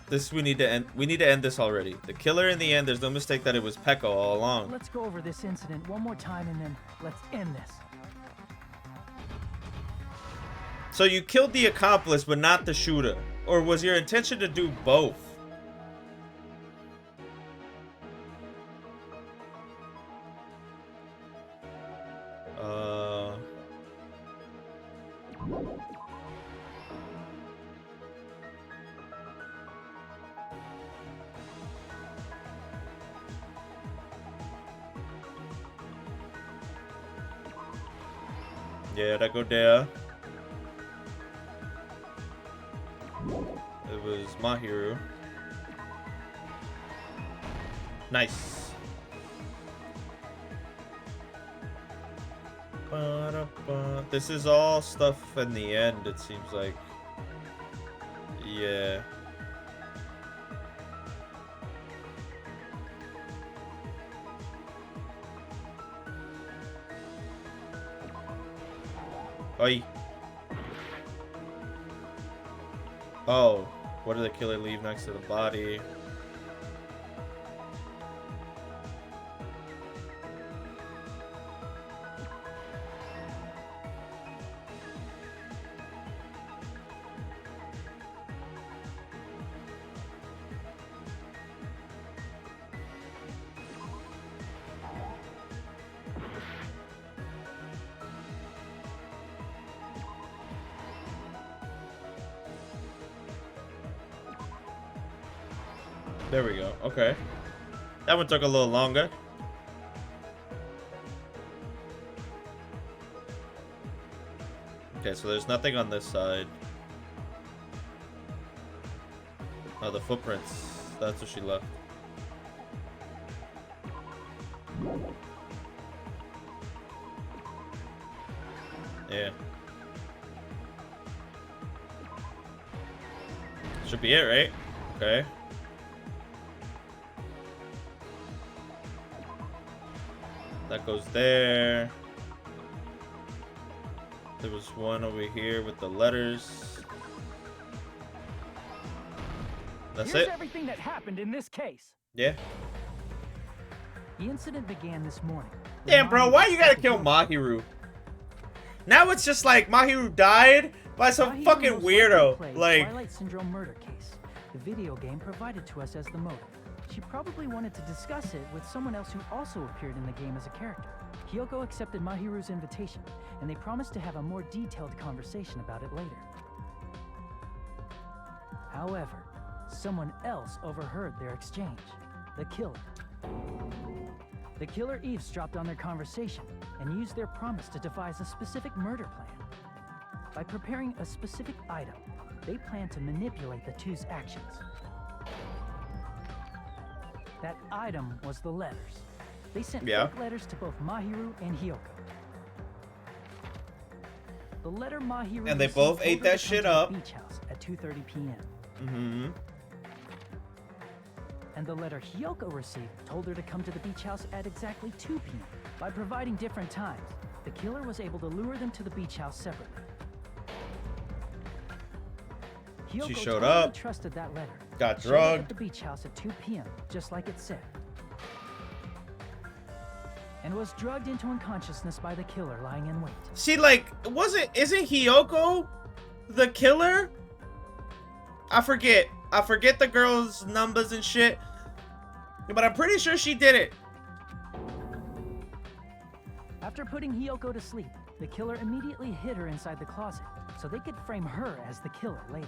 We need to end this already. The killer in the end, there's no mistake that it was Pekko all along. Let's go over this incident one more time and then let's end this. So you killed the accomplice but not the shooter. Or was your intention to do both? Yeah, that go there. It was Mahiru. Nice. This is all stuff in the end, it seems like. Yeah. Oi. Oh, what did the killer leave next to the body? There we go. Okay. That one took a little longer. Okay, so there's nothing on this side. Oh, the footprints. That's what she left. Yeah. Should be it, right? Okay. That goes there. There was one over here with the letters. That's Here's it. everything that happened in this case. Yeah. The incident began this morning. Damn, bro, why you gotta kill Mahiru? Now it's just like Mahiru died by some fucking weirdo. Like, Twilight Syndrome murder case. The video game provided to us as the motive. She probably wanted to discuss it with someone else who also appeared in the game as a character. Hiyoko accepted Mahiru's invitation, and they promised to have a more detailed conversation about it later. However, someone else overheard their exchange. The killer. The killer eavesdropped on their conversation and used their promise to devise a specific murder plan. By preparing a specific item, they planned to manipulate the two's actions. That item was the letters. They sent fake letters to both Mahiru and Hiyoko. The letter Mahiru and they both ate that shit up. Beach house at 2:30 p.m. Mm-hmm. And the letter Hiyoko received told her to come to the beach house at exactly 2 p.m. By providing different times, the killer was able to lure them to the beach house separately. Hiyoko She showed totally up, trusted that letter. got Showed up drugged. at the beach house at 2 p.m., just like it said. And was drugged into unconsciousness by the killer lying in wait. See, like, isn't Hiyoko the killer? I forget the girl's numbers and shit. But I'm pretty sure she did it. After putting Hiyoko to sleep, the killer immediately hid her inside the closet, so they could frame her as the killer later.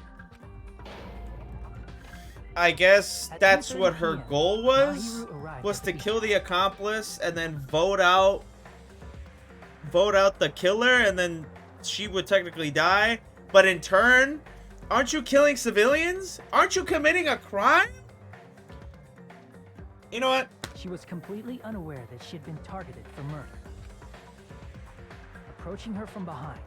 I guess At that's 2:30 what her p.m., goal was Mahiru arrived to at the kill beach the accomplice and then vote out the killer, and then she would technically die. But in turn, aren't you killing civilians? Aren't you committing a crime? You know what? She was completely unaware that she had been targeted for murder. Approaching her from behind,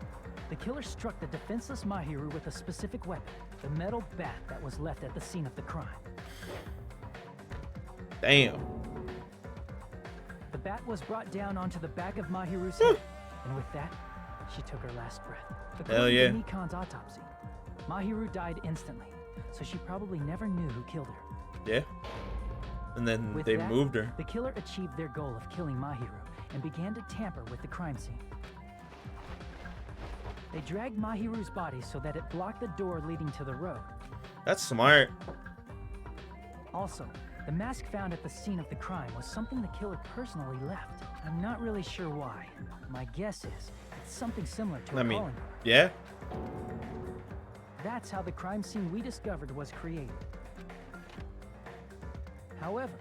the killer struck the defenseless Mahiru with a specific weapon, the metal bat that was left at the scene of the crime. Damn. The bat was brought down onto the back of Mahiru's head, and with that, she took her last breath. According yeah. to Nikon's autopsy, Mahiru died instantly, so she probably never knew who killed her. Yeah. And then With they that, moved her. The killer achieved their goal of killing Mahiru and began to tamper with the crime scene. They dragged Mahiru's body so that it blocked the door leading to the road. That's smart. Also, the mask found at the scene of the crime was something the killer personally left. I'm not really sure why. My guess is it's something similar to a calling card. Yeah. That's how the crime scene we discovered was created. However,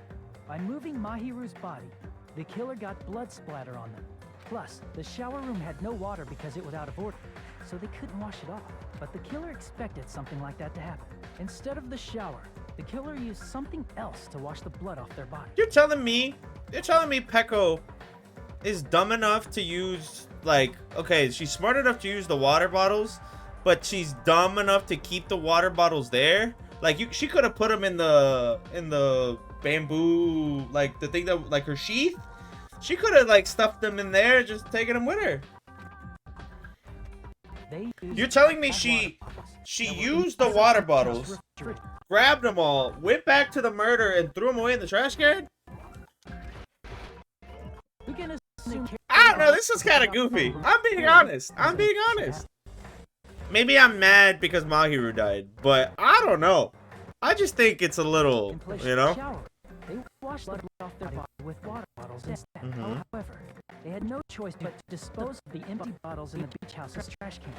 by moving Mahiru's body, the killer got blood splatter on them. Plus, the shower room had no water because it was out of order, so they couldn't wash it off. But the killer expected something like that to happen. Instead of the shower, the killer used something else to wash the blood off their body. You're telling me Peko is dumb enough to use, like, okay, she's smart enough to use the water bottles, but she's dumb enough to keep the water bottles there? Like, she could have put them in the bamboo, like, the thing that, like, her sheath. She could have, like, stuffed them in there, just taken them with her. You're telling me she used the water bottles, grabbed them all, went back to the murder, and threw them away in the trash can? I don't know, this is kind of goofy. I'm being honest. Maybe I'm mad because Mahiru died, but I don't know. I just think it's a little, you know? They washed the blood off their body with water bottles instead. However, they had no choice but to dispose of the empty bottles in the beach house's trash can.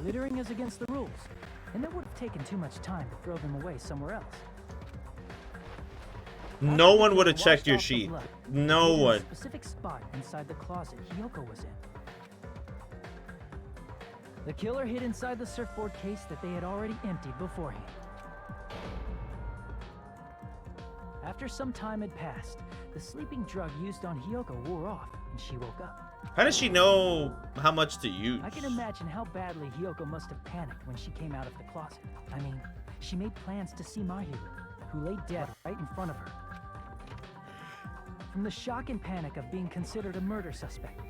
Littering is against the rules, and it would have taken too much time to throw them away somewhere else. No one would have checked your sheet. No one. A specific spot inside the closet Hiyoko was in. The killer hid inside the surfboard case that they had already emptied beforehand. After some time had passed, the sleeping drug used on Hiyoko wore off, and she woke up. How does she know how much to use? I can imagine how badly Hiyoko must have panicked when she came out of the closet. I mean, she made plans to see Mahiru, who lay dead right in front of her. From the shock and panic of being considered a murder suspect,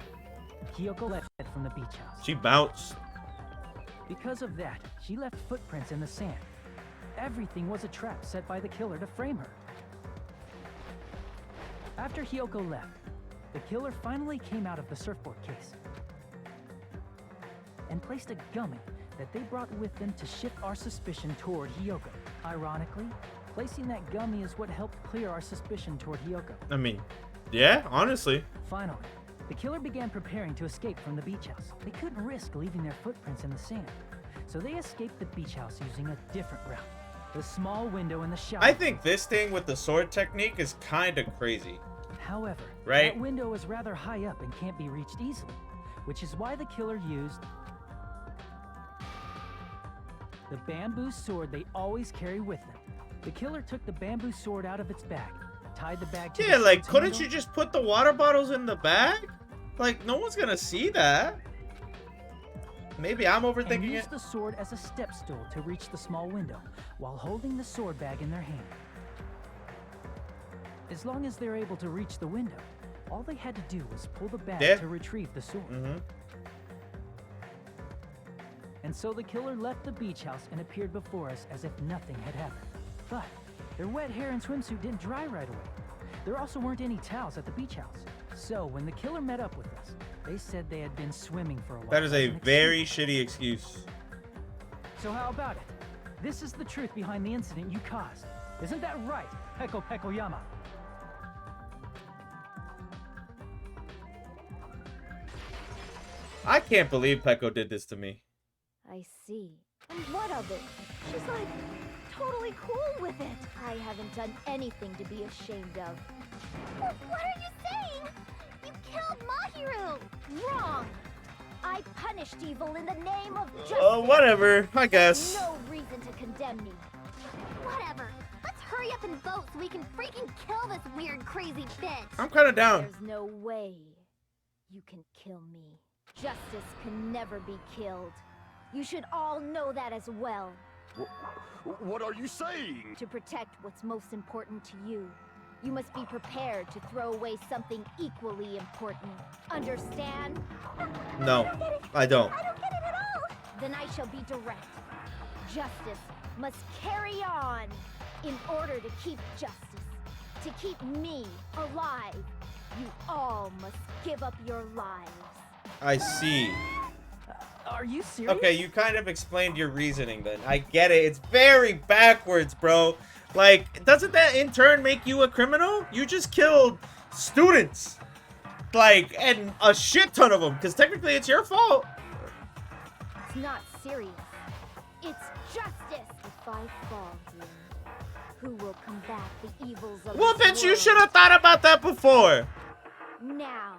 Hiyoko left from the beach house. She bounced. Because of that, she left footprints in the sand. Everything was a trap set by the killer to frame her. After Hiyoko left, the killer finally came out of the surfboard case and placed a gummy that they brought with them to shift our suspicion toward Hiyoko. Ironically, placing that gummy is what helped clear our suspicion toward Hiyoko. I mean, yeah, honestly. Finally, the killer began preparing to escape from the beach house. They couldn't risk leaving their footprints in the sand, so they escaped the beach house using a different route. The small window in the shower. I think this thing with the sword technique is kind of crazy. However, right? That window is rather high up and can't be reached easily, which is why the killer used the bamboo sword they always carry with them. The killer took the bamboo sword out of its bag, tied the bag to yeah, the like, couldn't handle, you just put the water bottles in the bag? Like, no one's gonna see that. Maybe I'm overthinking and used it. the sword as a step stool to reach the small window while holding the sword bag in their hand. As long as they're able to reach the window, all they had to do was pull the bag to retrieve the sword. And so the killer left the beach house and appeared before us as if nothing had happened. But their wet hair and swimsuit didn't dry right away. There also weren't any towels at the beach house. So when the killer met up with us, they said they had been swimming for a while. That is a very shitty excuse. So how about it? This is the truth behind the incident you caused. Isn't that right, Peko Yama? I can't believe Peko did this to me. I see. And what of it? She's like totally cool with it. I haven't done anything to be ashamed of. What are you saying? You killed Mahiru! Wrong! I punished evil in the name of justice. Whatever, I guess. No reason to condemn me. Whatever. Let's hurry up and vote so we can freaking kill this weird, crazy bitch. I'm kind of down. There's no way you can kill me. Justice can never be killed. You should all know that as well. What are you saying? To protect what's most important to you, you must be prepared to throw away something equally important. Understand? No, I don't. I don't get it at all. Then I shall be direct. Justice must carry on in order to keep justice. To keep me alive, you all must give up your lives. I see. Are you serious? Okay, you kind of explained your reasoning then. I get it. It's very backwards, bro. Like, doesn't that in turn make you a criminal? You just killed students. Like, and a shit ton of them. Because technically it's your fault. It's not serious. It's justice. If I fall here, who will combat the evils of Well, this bitch, you world? should have thought about that before. Now,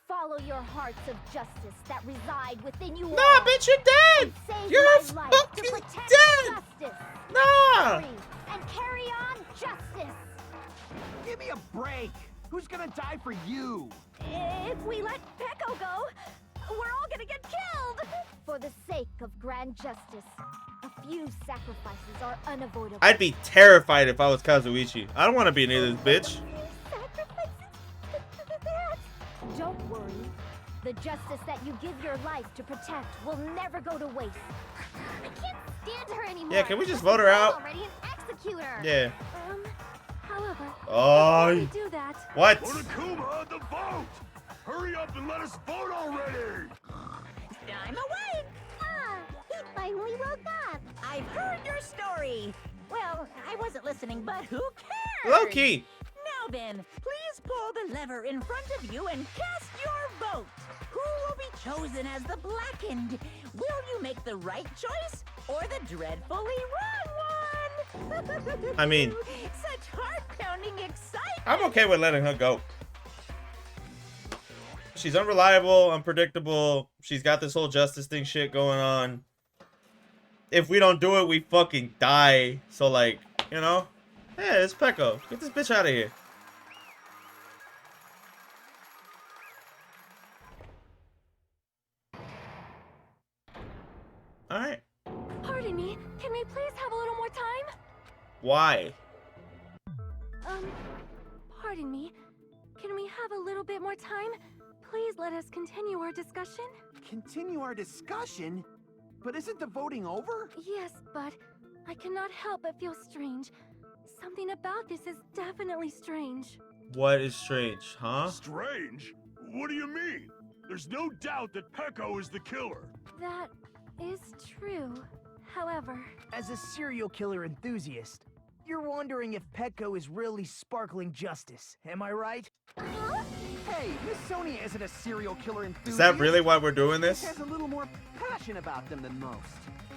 follow your hearts of justice that reside within you Nah, all. bitch, you're dead. And save You're my life to fucking protect dead. justice. Nah. Free and carry on justice. Give me a break! Who's gonna die for you? If we let Pecco go, we're all gonna get killed! For the sake of grand justice, a few sacrifices are unavoidable. I'd be terrified if I was Kazuichi. I don't want to be near this bitch. Don't worry. The justice that you give your life to protect will never go to waste. I can't stand her anymore. Yeah, can we just vote her out? Already and execute her. Yeah. However, Oh. before we do that, What? Monokuma, the vote! Hurry up and let us vote already! I'm awake! he finally woke up. I've heard your story! Well, I wasn't listening, but who cares? Low key. Now then, please pull the lever in front of you and cast your vote. Who will be chosen as the blackened? Will you make the right choice or the dreadfully wrong one? I mean, such heart-pounding excitement. I'm okay with letting her go. She's unreliable, unpredictable. She's got this whole justice thing shit going on. If we don't do it, we fucking die. So, like, you know? Yeah, it's Pecco. Get this bitch out of here. Alright. Pardon me. Can we please have a little more time? Why? Pardon me. Can we have a little bit more time? Please let us continue our discussion. Continue our discussion? But isn't the voting over? Yes, but I cannot help but feel strange. Something about this is definitely strange. What is strange, huh? Strange? What do you mean? There's no doubt that Pecco is the killer. That is true. However, As a serial killer enthusiast, you're wondering if Pecco is really sparkling justice, am I right? Hey, Miss Sonia isn't a serial killer enthusiast. Is that really why we're doing She this? has a little more passion about them than most.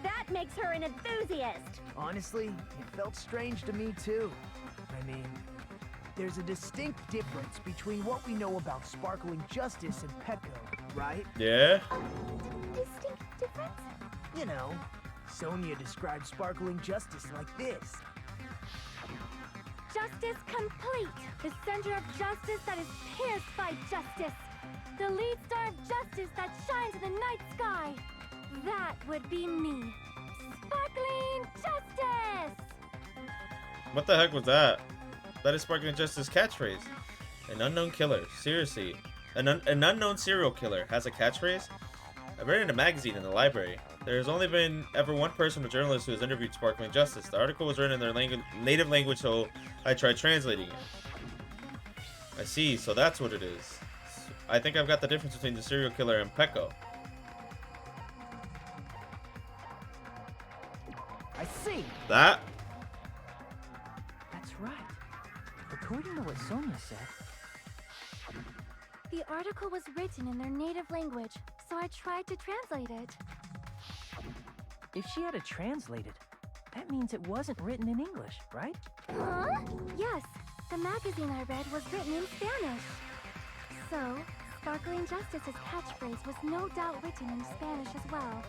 That makes her an enthusiast. Honestly, it felt strange to me too. I mean, there's a distinct difference between what we know about sparkling justice and Pecco, right? Yeah? distinct difference? You know, Sonia described sparkling justice like this. Justice complete. The center of justice that is pierced by justice. The lead star of justice that shines in the night sky. That would be me. Sparkling justice! What the heck was that? That is Sparkling Justice catchphrase. An unknown killer. Seriously. An unknown serial killer has a catchphrase? I read it in a magazine in the library. There has only been ever one person, a journalist, who has interviewed Sparkling Justice. The article was written in their native language, so I tried translating it. I see, so that's what it is. I think I've got the difference between the serial killer and Pecco. I see. That? That's right. According to what Sonia said, The article was written in their native language, so I tried to translate it. if she had it translated, that means it wasn't written in English, right? Huh? Yes, the magazine I read was written in Spanish. So, Sparkling Justice's catchphrase was no doubt written in Spanish as well.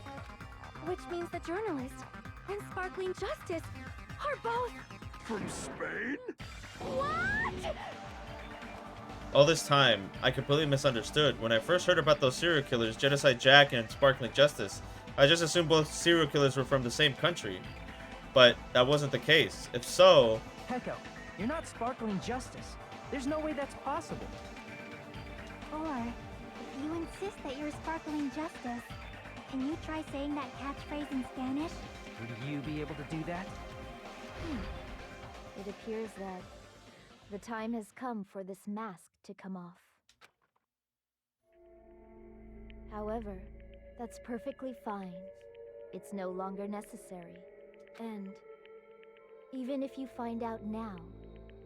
Which means the journalist and Sparkling Justice are both... From Spain? What? All this time, I completely misunderstood. When I first heard about those serial killers, Genocide Jack and Sparkling Justice, I just assumed both serial killers were from the same country. But that wasn't the case. If so... Pecco, you're not Sparkling Justice. There's no way that's possible. Or, if you insist that you're Sparkling Justice, can you try saying that catchphrase in Spanish? Would you be able to do that? It appears that the time has come for this mask to come off. However, that's perfectly fine. It's no longer necessary. And even if you find out now,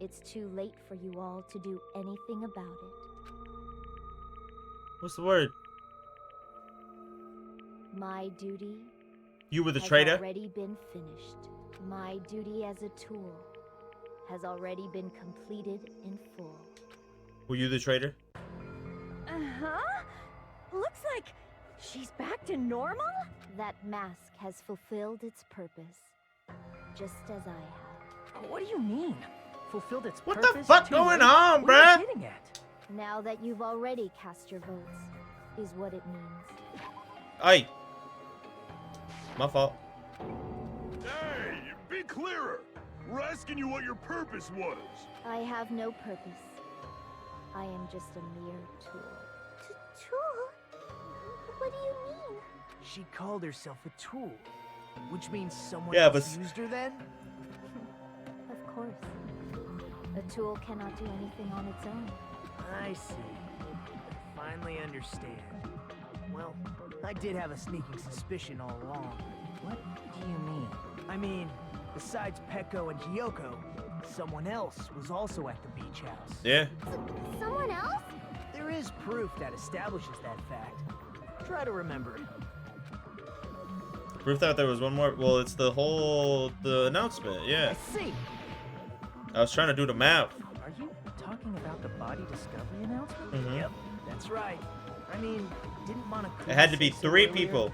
it's too late for you all to do anything about it. What's the word? My duty You were the has traitor? already been finished. My duty as a tool has already been completed in full. Were you the traitor? Uh-huh. Looks like she's back to normal? That mask has fulfilled its purpose, just as I have. What do you mean? Fulfilled its What purpose? the fuck too going late? on, What are bruh? you getting at? Now that you've already cast your votes, is what it means. Aye. My fault. Hey, be clearer. We're asking you what your purpose was. I have no purpose. I am just a mere tool. Tool? What do you mean? She called herself a tool, which means someone Yeah, else but used her then? Of course. A tool cannot do anything on its own. I see. I finally understand. Well, I did have a sneaking suspicion all along. What do you mean? I mean, besides Peko and Hiyoko, someone else was also at the beach house. Yeah. Someone else? There is proof that establishes that fact. Try to remember it. Proof that there was one more. Well, it's the announcement. Yeah. I see. I was trying to do the math. Are you talking about the body discovery announcement? Mhm. Yep, that's right. I mean, didn't Monokuma It had to be say so 3 earlier? people.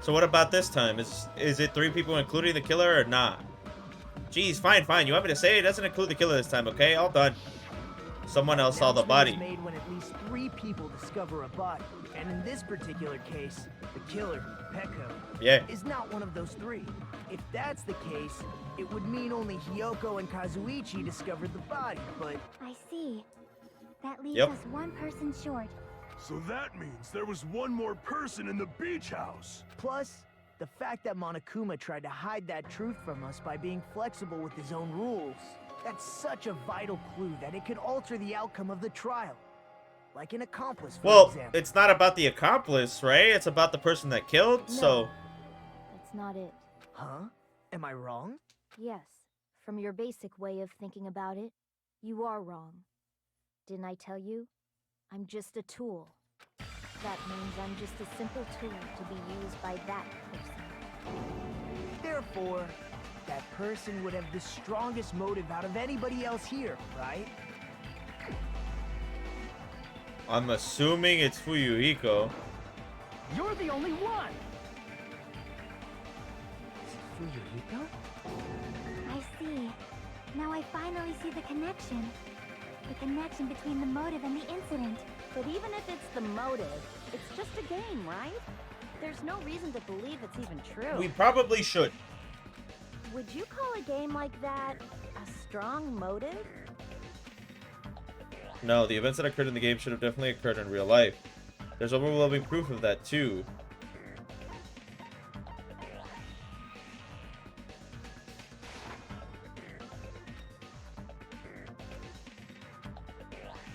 So what about this time? Is it 3 people including the killer or not? Jeez, fine. You want me to say it doesn't include the killer this time, okay? All done. Someone else saw the body. Announcement is made when at least 3 people discover a body. And in this particular case, the killer, Peko, Yeah. is not one of those 3. If that's the case, it would mean only Hiyoko and Kazuichi discovered the body, but I see. That leaves Yep. us one person short. So that means there was one more person in the beach house. plus, the fact that Monokuma tried to hide that truth from us by being flexible with his own rules. That's such a vital clue that it could alter the outcome of the trial. Like an accomplice, for Well, example. it's not about the accomplice, right? It's about the person that killed. So That's not it. Huh? Am I wrong? Yes, from your basic way of thinking about it, you are wrong. Didn't I tell you? I'm just a tool. That means I'm just a simple tool to be used by that person. Therefore, that person would have the strongest motive out of anybody else here, right? I'm assuming it's Fuyuhiko. You're the only one! Is it Fuyuhiko? I see. Now I finally see the connection. The connection between the motive and the incident. But even if it's the motive, it's just a game, right? There's no reason to believe it's even true. We probably should. Would you call a game like that a strong motive? No, the events that occurred in the game should have definitely occurred in real life. There's overwhelming proof of that too.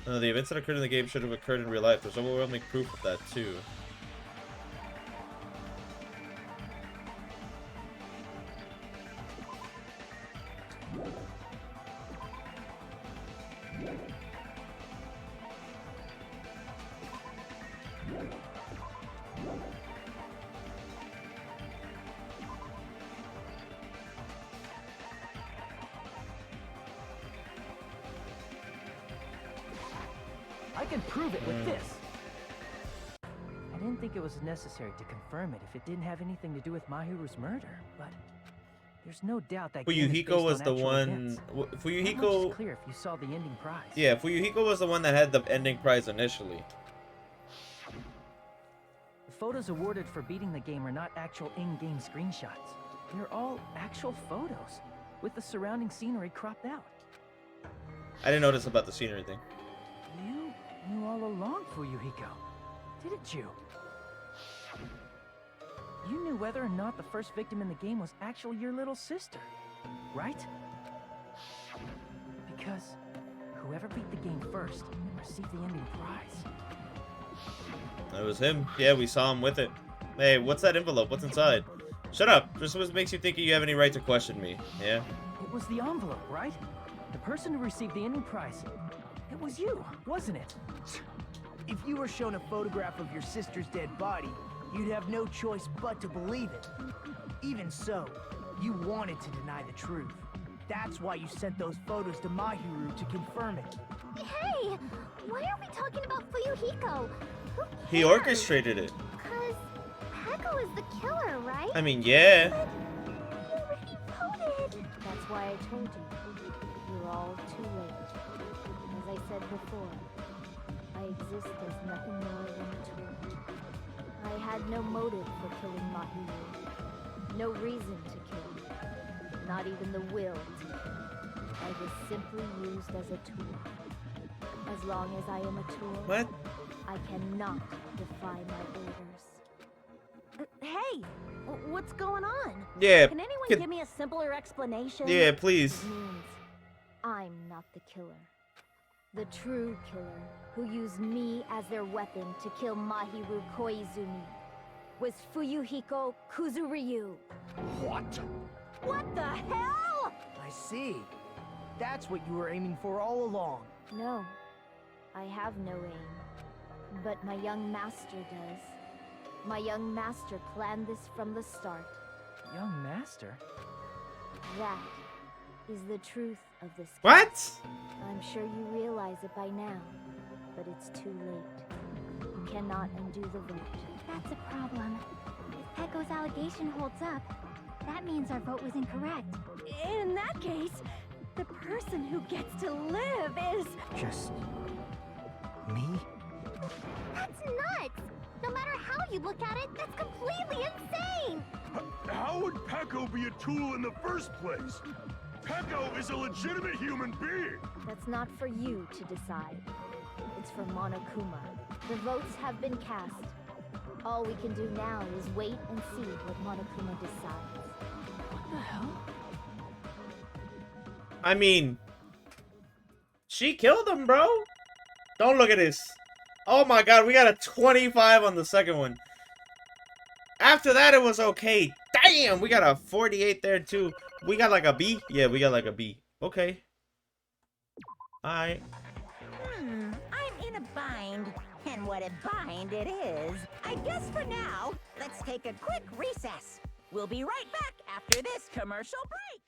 No, the events that occurred in the game should have occurred in real life. There's overwhelming proof of that too. I can prove it with this. I didn't think it was necessary to confirm it if it didn't have anything to do with Mahiru's murder, but there's no doubt that game is based Fuyuhiko was on the actual one. events. That much is Fuyuhiko. clear if you saw the ending prize. Yeah, Fuyuhiko was the one that had the ending prize initially. The photos awarded for beating the game are not actual in-game screenshots. They're all actual photos, with the surrounding scenery cropped out. I didn't notice about the scenery thing. You knew all along, Fuyuhiko, didn't you? You knew whether or not the first victim in the game was actually your little sister, right? Because whoever beat the game first received the ending prize. It was him. Yeah, we saw him with it. Hey, what's that envelope? What's inside? Shut up. Just what makes you think you have any right to question me. Yeah? It was the envelope, right? The person who received the ending prize. It was you, wasn't it? If you were shown a photograph of your sister's dead body, you'd have no choice but to believe it. Even so, you wanted to deny the truth. That's why you sent those photos to Mahiru to confirm it. Hey, why are we talking about Fuyuhiko? Who He cares? orchestrated it. Cause Peko is the killer, right? I mean, yeah. But we already voted. That's why I told you. You're all too late. As I said before, I exist as nothing more than a tool. I had no motive for killing Mahiru. No reason to kill. Not even the will to kill. I was simply used as a tool. As long as I am a tool, What? I cannot defy my orders. Hey! What's going on? Yeah. Can anyone Can- give me a simpler explanation? Yeah, please. It means I'm not the killer. The true killer, who used me as their weapon to kill Mahiru Koizumi, was Fuyuhiko Kuzuryu. What? What the hell? I see. That's what you were aiming for all along. No, I have no aim. But my young master does. My young master planned this from the start. Young master? That is the truth of this case. What? I'm sure you realize it by now, but it's too late. You cannot undo the vote. That's a problem. If Peko's allegation holds up, that means our vote was incorrect. In that case, the person who gets to live is... Just... me? That's nuts! No matter how you look at it, that's completely insane! How would Peko be a tool in the first place? Peko is a legitimate human being! That's not for you to decide. It's for Monokuma. The votes have been cast. All we can do now is wait and see what Monokuma decides. What the hell? I mean, she killed him, bro. Don't look at this. Oh my god, we got a 25 on the second one. After that, it was okay. Damn, we got a 48 there too. We got like a B? Yeah, we got like a B. Okay. Alright. I'm in a bind. And what a bind it is. I guess for now, let's take a quick recess. We'll be right back after this commercial break.